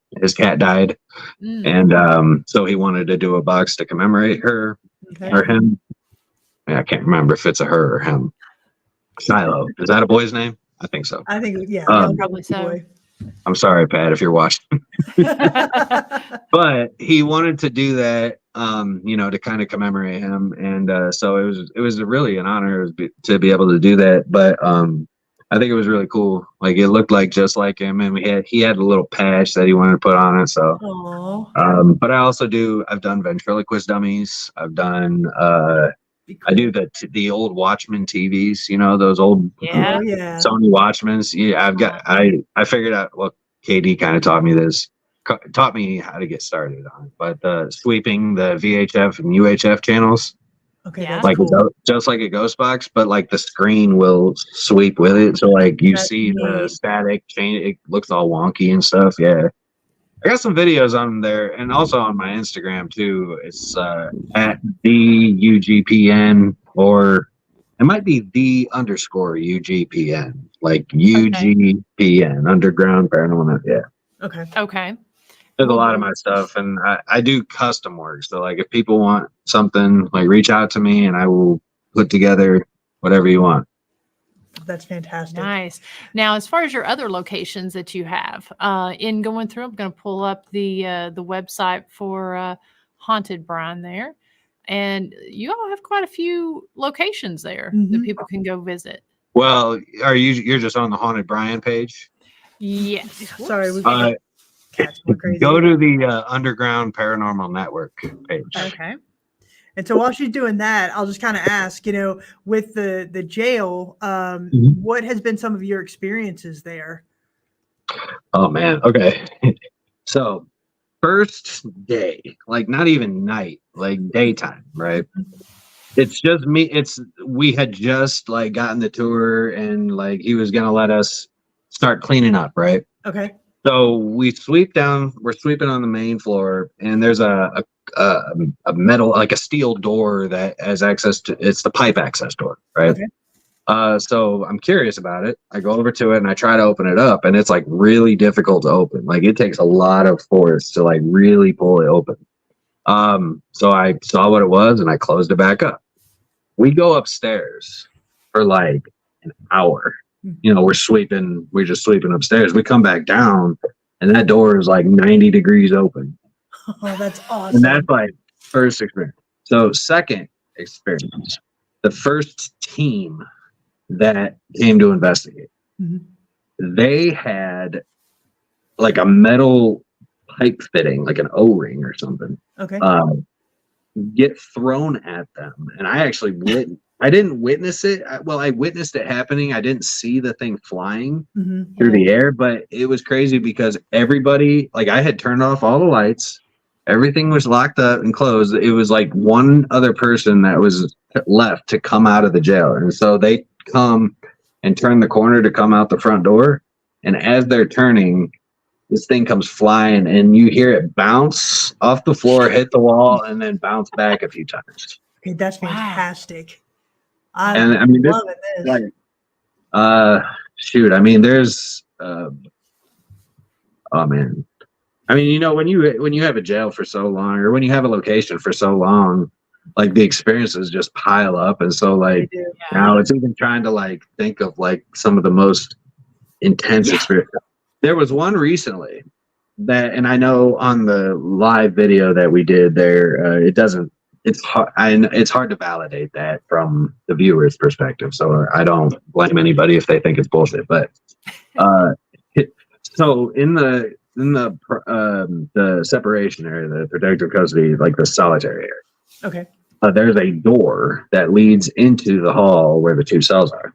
died. And so he wanted to do a box to commemorate her or him. I can't remember if it's a her or him. Shiloh. Is that a boy's name? I think so. I think, probably so. Boy. I'm sorry, Pat, if you're watching. But he wanted to do that to kind of commemorate him. And so it was really an honor to be able to do that. But I think it was really cool. Like it looked like just like him, and he had a little patch that he wanted to put on it. So, but I've done ventriloquist dummies. I've done I do the old Watchmen TVs, those old Yeah. Sony Watchmens. Yeah, I figured out. Well, KD kind of taught me how to get started on it. But sweeping the VHF and UHF channels, Okay, Yeah. that's like cool. just like a ghost box, but like the screen will sweep with it. So like you That's see the neat. static change. It looks all wonky and stuff. Yeah. I got some videos on there and also on my Instagram too. It's at the UGPN, or it might be the_UGPN, like UGPN, Underground Paranormal Net. Yeah. Okay. Okay. There's a lot of my stuff, and I do custom work. So like if people want something, like reach out to me and I will put together whatever you want. That's fantastic. Nice. Now, as far as your other locations that you have, in going through, I'm going to pull up the website for Haunted Bryan there, and you all have quite a few locations there that people can go visit. Well, you're just on the Haunted Bryan page? Yes. Sorry, we've got cats going crazy. Go to the Underground Paranormal Network page. Okay. And so while she's doing that, I'll just kind of ask, with the jail, what has been some of your experiences there? Oh man. Okay. So first day, like not even night, like daytime, right? It's just me. We had just like gotten the tour and like he was going to let us start cleaning up. Right. Okay. So we're sweeping on the main floor, and there's a metal, like a steel door that has access to, it's the pipe access door, right? Okay. So I'm curious about it. I go over to it and I try to open it up, and it's like really difficult to open. Like it takes a lot of force to like really pull it open. So I saw what it was and I closed it back up. We go upstairs for like an hour. We're just sweeping upstairs. We come back down and that door is like 90 degrees open. Oh, that's awesome. And that's like first experience. So second experience, the first team that came to investigate, they had like a metal pipe fitting, like an O-ring or something, Okay. get thrown at them. And I didn't witness it. I witnessed it happening. I didn't see the thing flying through the air, but it was crazy because everybody, like I had turned off all the lights. Everything was locked up and closed. It was like one other person that was left to come out of the jail. And so they come and turn the corner to come out the front door. And as they're turning, this thing comes flying and you hear it bounce off the floor, hit the wall, and then bounce back a few times. Okay, that's fantastic. And I mean, love this. Like, shoot, I mean, there's, oh man. I mean, when you have a jail for so long, or when you have a location for so long, like the experiences just pile up. And so like now it's even trying to like think of like some of the most intense experience. There was one recently that, and I know on the live video that we did there, it's hard to validate that from the viewer's perspective. So I don't blame anybody if they think it's bullshit, but, so in the separation area, the protective custody, like the solitary area. Okay. There's a door that leads into the hall where the two cells are.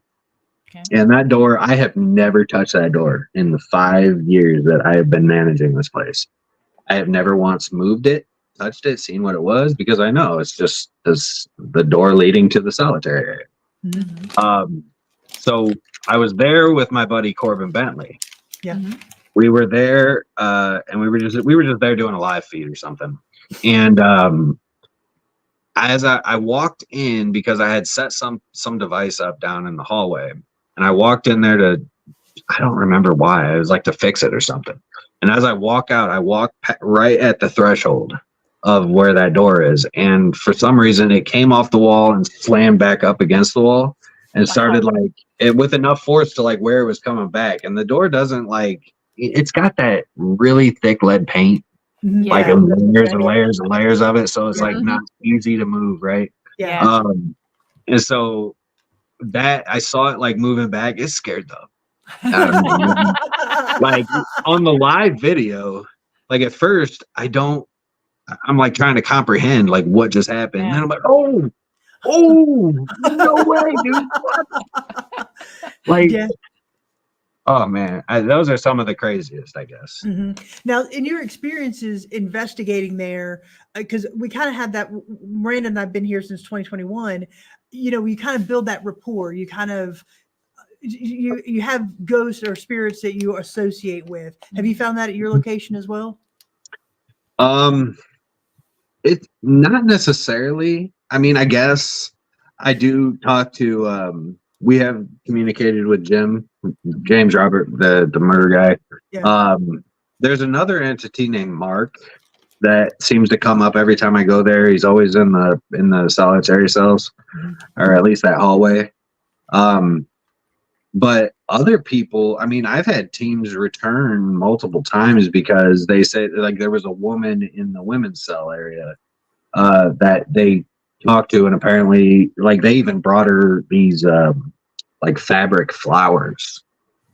Okay. And that door, I have never touched that door in the 5 years that I have been managing this place. I have never once moved it, touched it, seen what it was, because I know it's just the door leading to the solitary area. So I was there with my buddy Corbin Bentley. Yeah. We were there, and we were just there doing a live feed or something. And as I walked in, because I had set some device up down in the hallway, and I walked in there I don't remember why. It was like to fix it or something. And as I walk out, I walk right at the threshold of where that door is. And for some reason, it came off the wall and slammed back up against the wall and started like it with enough force to like where it was coming back. And the door doesn't like, it's got that really thick lead paint. Mhm. like Yeah. layers and layers and layers of it. So it's like Mhm. not easy to move, right? Yeah. And so that I saw it like moving back, it scared the out of me. Like on the live video, like at first I'm like trying to comprehend like what just happened. And then I'm like, oh, no way, dude. What? Like, Yeah. oh man, those are some of the craziest, I guess. Now, in your experiences investigating there, because we kind of had that, Miranda and I've been here since 2021. You kind of build that rapport. You kind of you have ghosts or spirits that you associate with. Have you found that at your location as well? It's not necessarily. I mean, I guess I do talk to. We have communicated with James Robert, the murder guy. Yeah. There's another entity named Mark that seems to come up every time I go there. He's always in the solitary cells, or at least that hallway. But other people, I mean, I've had teams return multiple times because they say like there was a woman in the women's cell area that they talked to, and apparently like they even brought her these like fabric flowers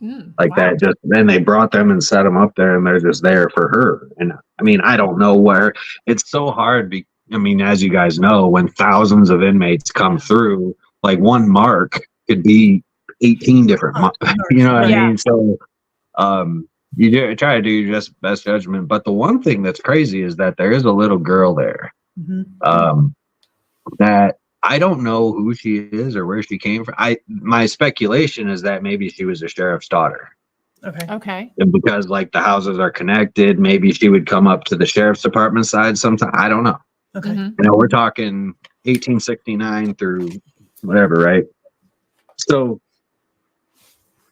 like wow. that. Just then they brought them and set them up there, and they're just there for her. And I mean, I don't know where. It's so hard. I mean, as you guys know, when thousands of inmates come through, like one mark could be 18 different you know what I mean? So you try to do your best judgment. But the one thing that's crazy is that there is a little girl there that I don't know who she is or where she came from. My speculation is that maybe she was a sheriff's daughter. Okay. And because like the houses are connected, maybe she would come up to the sheriff's department side sometime. I don't know. Okay. You know, we're talking 1869 through whatever, right? So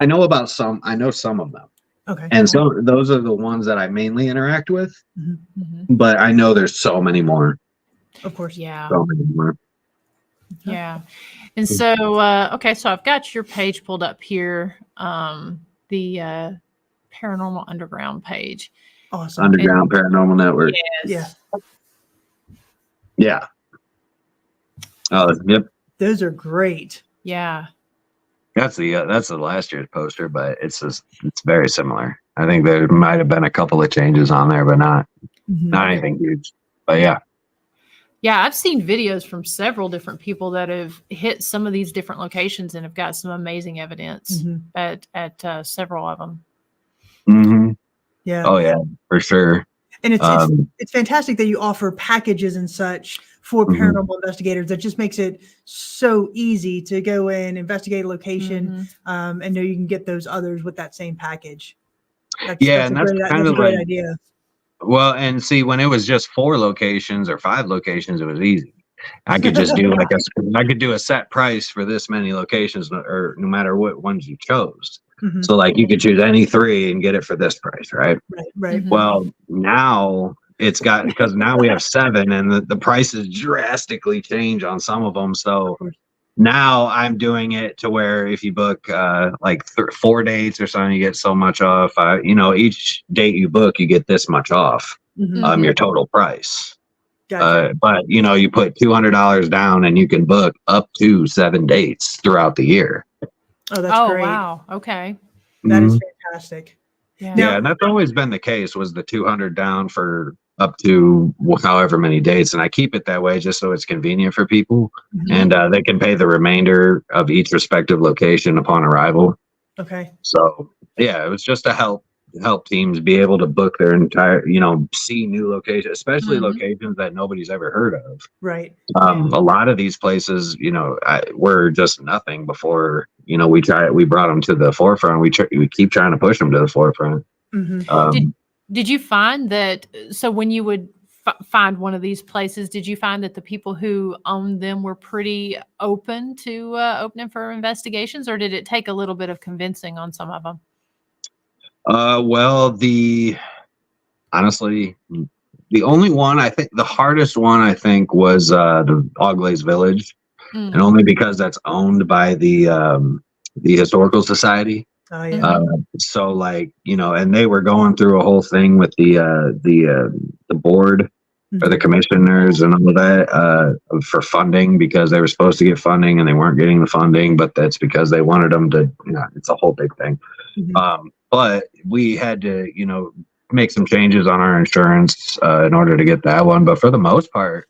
I know some of them. Okay. And so those are the ones that I mainly interact with. But I know there's so many more. Of course. Yeah. So many more. Yeah. And so, okay, so I've got your page pulled up here, the Paranormal Underground page. Awesome. Underground Paranormal Network. Yes. Yeah. Oh, yep. Those are great. Yeah. That's the last year's poster, but it's very similar. I think there might have been a couple of changes on there, but not anything huge. But yeah. Yeah, I've seen videos from several different people that have hit some of these different locations and have got some amazing evidence at several of them. Yeah. Oh yeah, for sure. And it's fantastic that you offer packages and such for paranormal investigators. That just makes it so easy to go in, investigate a location, and know you can get those others with that same package. That's a great idea. Well, and see, when it was just 4 locations or 5 locations, it was easy. I could just do I could do a set price for this many locations, or no matter what ones you chose. So like you could choose any 3 and get it for this price, right? Right. Well, now because now we have 7 and the prices drastically change on some of them. So now I'm doing it to where if you book like 4 dates or something, you get so much off. Each date you book, you get this much off your total price. Gotcha. But you put $200 down and you can book up to 7 dates throughout the year. Oh, that's great. Wow. Okay. That is fantastic. Yeah. And that's always been the case, was the 200 down for up to however many dates. And I keep it that way just so it's convenient for people. And they can pay the remainder of each respective location upon arrival. Okay. So yeah, it was just to help teams be able to book their entire, see new locations, especially locations that nobody's ever heard of. Right. A lot of these places, were just nothing before, we brought them to the forefront. We keep trying to push them to the forefront. Did you find that, so when you would find one of these places, did you find that the people who owned them were pretty open to opening for investigations, or did it take a little bit of convincing on some of them? Well, honestly, the only one, I think the hardest one, I think, was the Auglaze Village, and only because that's owned by the Historical Society. Oh yeah. So like, and they were going through a whole thing with the board or the commissioners and all of that for funding, because they were supposed to get funding and they weren't getting the funding, but that's because they wanted them to, it's a whole big thing. But we had to, make some changes on our insurance in order to get that one. But for the most part,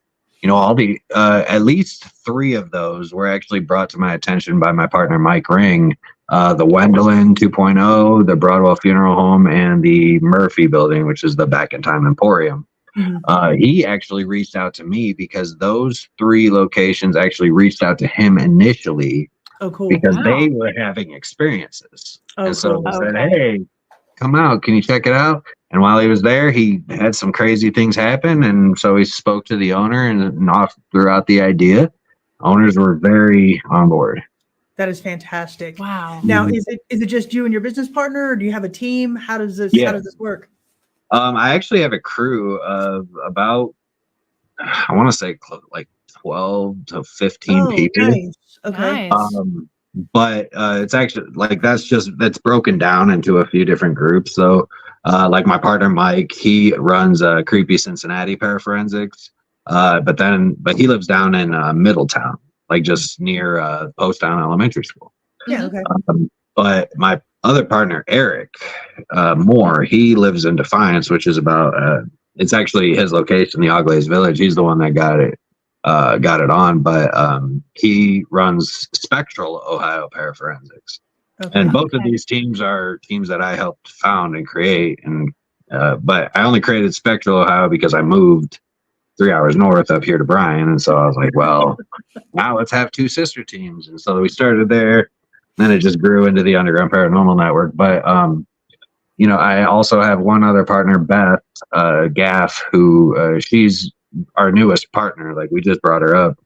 all the at least 3 of those were actually brought to my attention by my partner Mike Ring. The Wendelin 2.0, the Broadwell Funeral Home, and the Murphy Building, which is the Back in Time Emporium. He actually reached out to me because those 3 locations actually reached out to him initially. Oh, cool. Because they were having experiences. Oh, and so cool. they said, hey, come out. Can you check it out? And while he was there, he had some crazy things happen. And so he spoke to the owner and threw out the idea. Owners were very on board. That is fantastic. Wow. Now, is it just you and your business partner, or do you have a team? How does this work? I actually have a crew of about, I want to say like 12 to 15 people. Nice. Okay. Nice. But it's actually like that's broken down into a few different groups. So like my partner Mike, he runs Creepy Cincinnati Paraforensics, but he lives down in Middletown, like just near Poasttown Elementary School. Yeah. Okay. But my other partner Eric Moore, he lives in Defiance, which is about it's actually his location, the Oglaze Village. He's the one that got it on, but he runs SpectraloHiopf Paraforensics. Okay. And both of these teams are teams that I helped found and create. And but I only created SpectraloHiopf because I moved 3 hours north up here to Bryan, and so I was like, well, now let's have 2 sister teams. And so we started there. Then it just grew into the Underground Paranormal Network. But I also have one other partner, Beth Gaff, who she's our newest partner. Like, we just brought her up.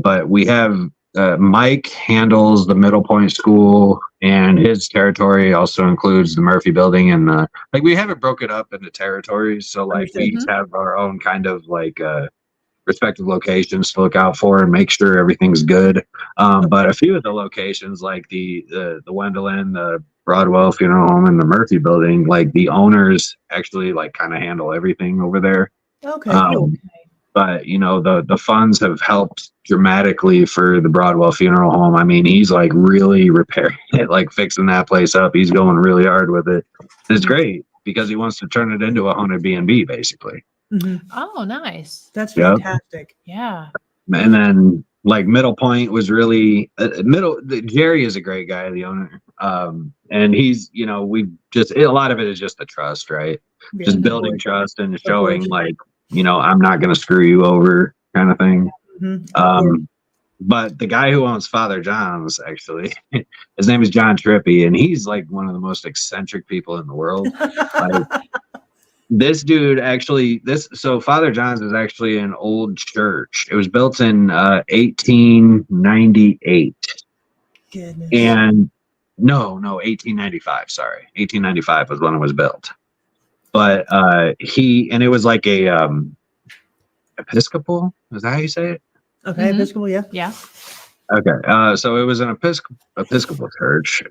But we have Mike handles the Middle Point School, and his territory also includes the Murphy Building, and like we have it broken up into territories. So like we each have our own kind of like respective locations to look out for and make sure everything's good. But a few of the locations, like the Wendelin, the Broadwell Funeral Home, and the Murphy Building, like the owners actually like kind of handle everything over there. Okay. Cool. But the funds have helped dramatically for the Broadwell Funeral Home. I mean, he's like really repairing it, like fixing that place up. He's going really hard with it. It's great because he wants to turn it into a haunted B&B, basically. Oh, nice. That's fantastic. Yeah. And then like Middle Point was really Jerry is a great guy, the owner. And he's, we just, a lot of it is just the trust, right? Yeah. Just building trust and showing like, I'm not going to screw you over kind of thing. But the guy who owns Father John's, actually, his name is John Trippy, and he's like one of the most eccentric people in the world. Like, this dude actually, so Father John's is actually an old church. It was built in 1898. Goodness. And no, 1895. Sorry, 1895 was when it was built. But it was like a Episcopal. Is that how you say it? Okay, Episcopal, yeah. Yeah. Okay, so it was an Episcopal church.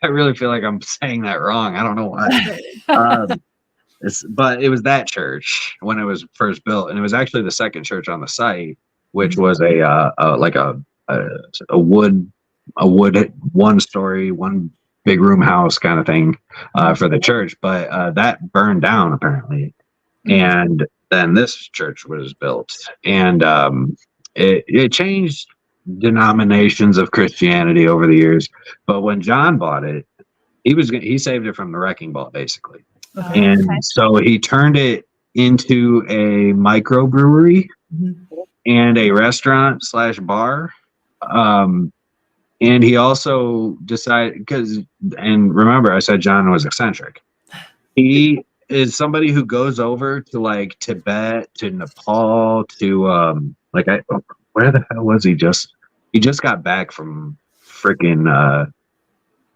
I really feel like I'm saying that wrong. I don't know why. But it was that church when it was first built, and it was actually the second church on the site, which was a wood 1-story, 1 big room house kind of thing for the church. But that burned down apparently, and then this church was built, and it changed denominations of Christianity over the years. But when John bought it, he saved it from the wrecking ball basically. And so he turned it into a microbrewery and a restaurant / bar. And he also decided, and remember I said John was eccentric. He is somebody who goes over to like Tibet, to Nepal, to where the hell was he just got back from freaking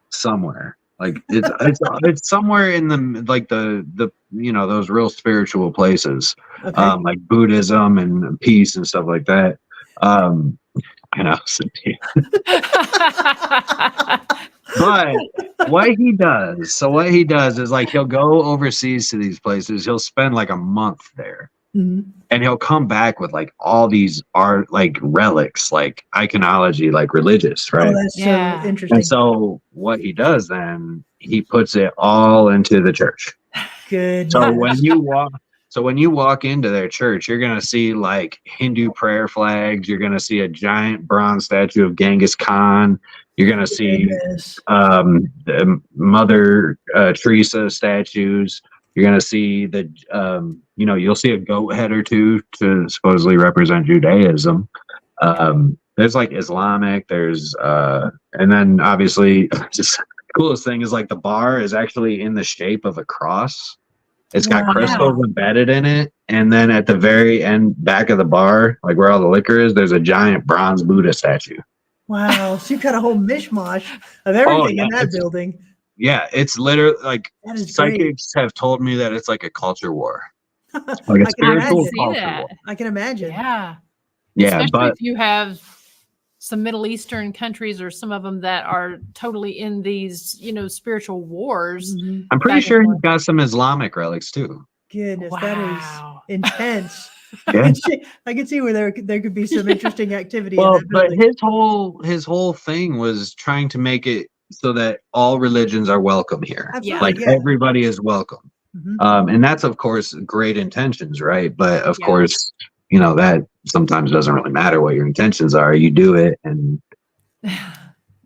somewhere. Like it's somewhere in the like the those real spiritual places, like Buddhism and peace and stuff like that. But what he does is like he'll go overseas to these places. He'll spend like a month there, Mhm. and he'll come back with like all these art, like relics, like iconology, like religious, Oh, right? that's Yeah. so interesting. And so what he does then, he puts it all into the church. Good. So when you walk into their church, you're gonna see like Hindu prayer flags. You're gonna see a giant bronze statue of Genghis Khan. You're gonna see the Mother Teresa statues. You're gonna see you'll see a goat head or two to supposedly represent Judaism. There's like Islamic. There's and then obviously just the coolest thing is like the bar is actually in the shape of a cross. It's got Wow. crystals embedded in it, and then at the very end, back of the bar, like where all the liquor is, there's a giant bronze Buddha statue. Wow. So you've got a whole mishmash of everything in that it's- building. Yeah, it's literally like That is great. psychics have told me that it's like a culture war, like a I can spiritual imagine. See culture that. war. I can imagine. Yeah. Yeah, Especially but if you have some Middle Eastern countries or some of them that are totally in these, spiritual wars. Mhm. I'm pretty back and sure he's forth. got some Islamic relics too. Goodness, Wow. that is intense. Yeah. I can see where there could be some interesting activity Well, in that but building. his whole thing was trying to make it so that all religions are welcome here. Absolutely, Like yeah. everybody is welcome. Mhm. And that's of course great intentions, right? But of Yeah. course, that sometimes doesn't really matter what your intentions are. You do it, and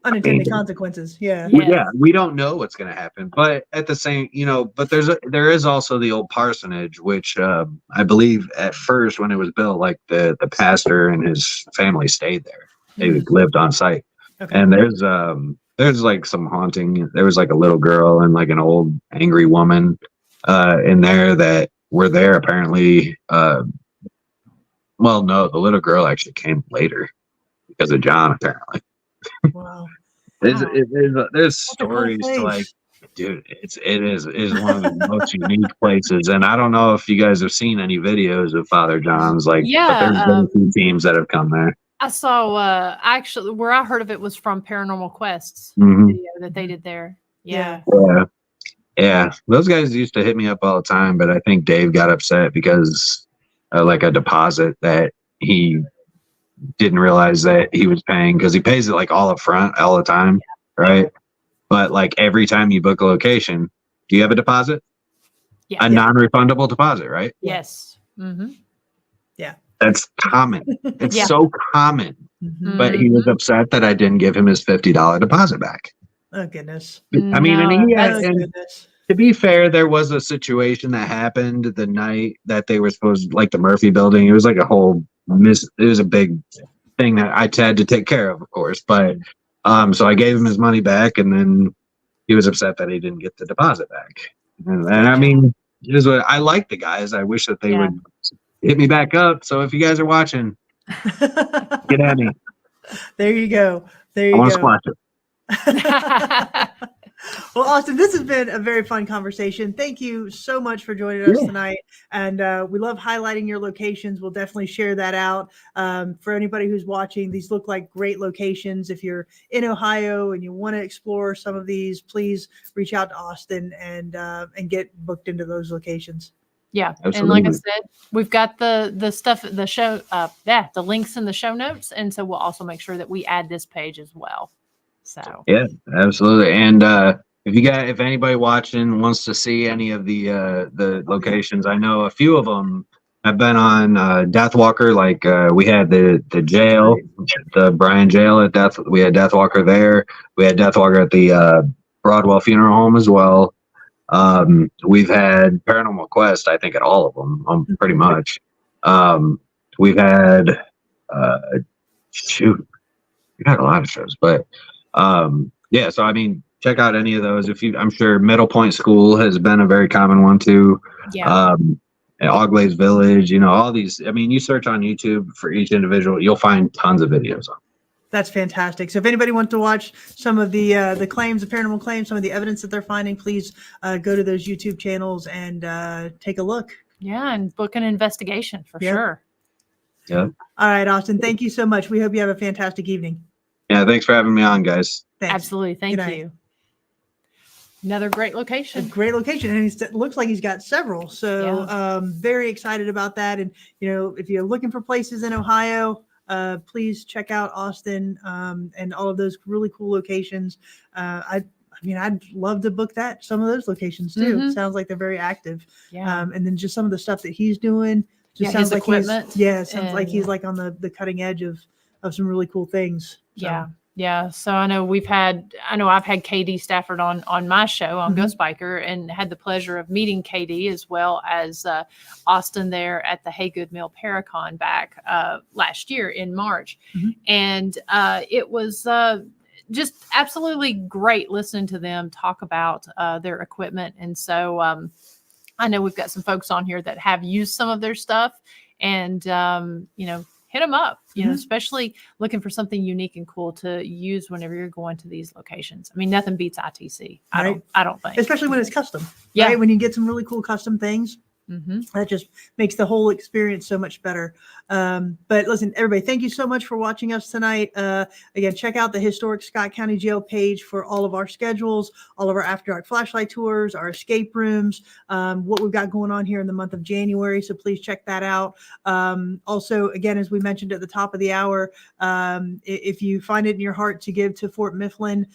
Unintended consequences. Yeah. Yes. we don't know what's going to happen. But at the same, but there is also the old parsonage, which I believe at first when it was built, like the pastor and his family stayed there. They lived on site. Okay. And there's like some haunting. There was like a little girl and like an old angry woman in there that were there apparently. Well, no, the little girl actually came later because of John apparently. Wow. There's What a stories cool to like, place. dude. It is one of the most unique places, and I don't know if you guys have seen any videos of Father John's, like, but there's been a few teams that have come there. I saw actually where I heard of it was from Paranormal Quests Mhm. video that they did there. Yeah. Yeah. Those guys used to hit me up all the time, but I think Dave got upset because like a deposit that he didn't realize that he was paying, because he pays it like all up front all the time, right? But like every time you book a location, do you have a deposit? Yeah. A non-refundable deposit, right? Yes. Mm-hmm. That's common. It's Yeah. so common. Mhm. But he was upset that I didn't give him his $50 deposit back. Oh goodness. I mean, and No, he Oh and goodness. to be fair, there was a situation that happened the night that they were supposed, like the Murphy building. It was like a whole it was a big thing that I had to take care of course. But so I gave him his money back, and then he was upset that he didn't get the deposit back. And I mean, here's what I like the guys. I wish that they would hit me back up. So if you guys are watching, get at me. There you go. There I you want to go. squash it. Well, Austin, this has been a very fun conversation. Thank you so much for joining us tonight. And we love highlighting your locations. We'll definitely share that out. For anybody who's watching, these look like great locations. If you're in Ohio and you want to explore some of these, please reach out to Austin and get booked into those locations. Yeah. Absolutely. And like I said, we've got the stuff, the show, the links in the show notes. And so we'll also make sure that we add this page as well. So Yeah, absolutely. And if anybody watching wants to see any of the locations, I know a few of them have been on Deathwalker. Like we had the jail, the Bryan jail at Death. We had Deathwalker there. We had Deathwalker at the Broadwell Funeral Home as well. We've had Paranormal Quest, I think, at all of them, pretty much. We've had we had a lot of shows, but yeah, so I mean, check out any of those. I'm sure Middle Point School has been a very common one too. yeah. Oglaze Village, all these. I mean, you search on YouTube for each individual, you'll find tons of videos on. That's fantastic. So if anybody wants to watch some of the claims, the paranormal claims, some of the evidence that they're finding, please go to those YouTube channels and take a look. Yeah. And book an investigation for Yep. sure. Yeah. All right, Austin, thank you so much. We hope you have a fantastic evening. Yeah. Thanks for having me on, guys. Thanks. Absolutely. Thank Good night. you. Another great A location. great location, and it looks like he's got several. So very excited about that. And if you're looking for places in Ohio, please check out Austin and all of those really cool locations. I mean, I'd love to book some of those locations too. Mhm. Sounds like they're very active. Yeah. And then just some of the stuff that he's doing. Just sounds his like equipment. sounds like he's like on the cutting edge of some really cool things. So. Yeah. Yeah. So I know I've had KD Stafford on my show on Mhm. Ghost Biker, and had the pleasure of meeting KD as well as Austin there at the Haygood Mill Paracon back last year in March. Mhm. And it was just absolutely great listening to them talk about their equipment. And so I know we've got some folks on here that have used some of their stuff, and hit them up, especially looking for something unique and cool to use whenever you're going to these locations. I mean, nothing beats ITC. Right. I don't think. Especially when it's custom. Yeah. Right? When you get some really cool custom things. Mm-hmm. That just makes the whole experience so much better. But listen, everybody, thank you so much for watching us tonight. Again, check out the Historic Scott County Jail page for all of our schedules, all of our After Dark flashlight tours, our escape rooms, what we've got going on here in the month of January. So please check that out. Also, again, as we mentioned at the top of the hour, if you find it in your heart to give to Fort Mifflin,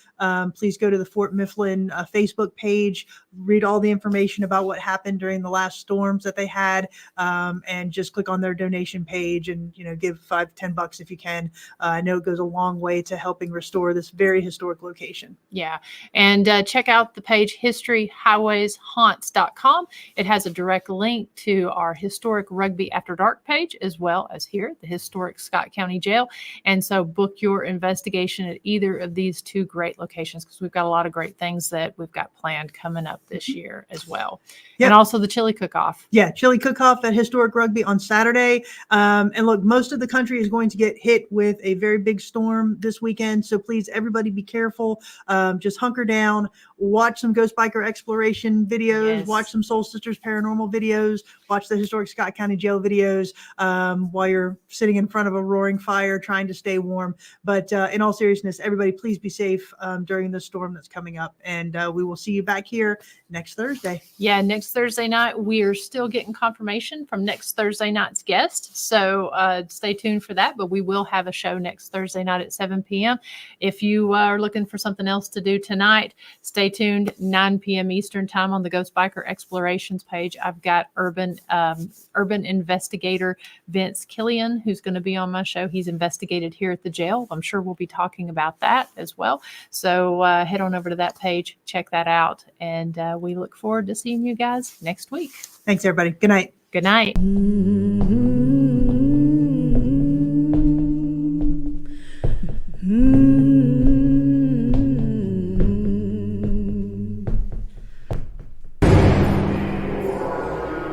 please go to the Fort Mifflin Facebook page, read all the information about what happened during the last storms that they had, and just click on their donation page and give $5-10 if you can. I know it goes a long way to helping restore this very historic location. Yeah. And check out the page historyhighwayshaunts.com. It has a direct link to our Historic Rugby After Dark page, as well as here, the Historic Scott County Jail. And so book your investigation at either of these two great locations, because we've got a lot of great things that we've got planned coming up this year as well. Yep. And also the chili cook-off. Yeah, chili cook-off at Historic Rugby on Saturday. And look, most of the country is going to get hit with a very big storm this weekend. So please, everybody be careful. Just hunker down, watch some Ghost Biker exploration videos, Yes. watch some Soul Sisters paranormal videos, watch the Historic Scott County Jail videos while you're sitting in front of a roaring fire trying to stay warm. But in all seriousness, everybody, please be safe during the storm that's coming up. And we will see you back here next Thursday. Yeah, next Thursday night, we are still getting confirmation from next Thursday night's guest. So stay tuned for that. But we will have a show next Thursday night at 7 p.m. If you are looking for something else to do tonight, stay tuned. 9 p.m. Eastern time on the Ghost Biker Explorations page. I've got urban investigator Vince Killian, who's going to be on my show. He's investigated here at the jail. I'm sure we'll be talking about that as well. So head on over to that page, check that out. And we look forward to seeing you guys next week. Thanks, everybody. Good night. Good night.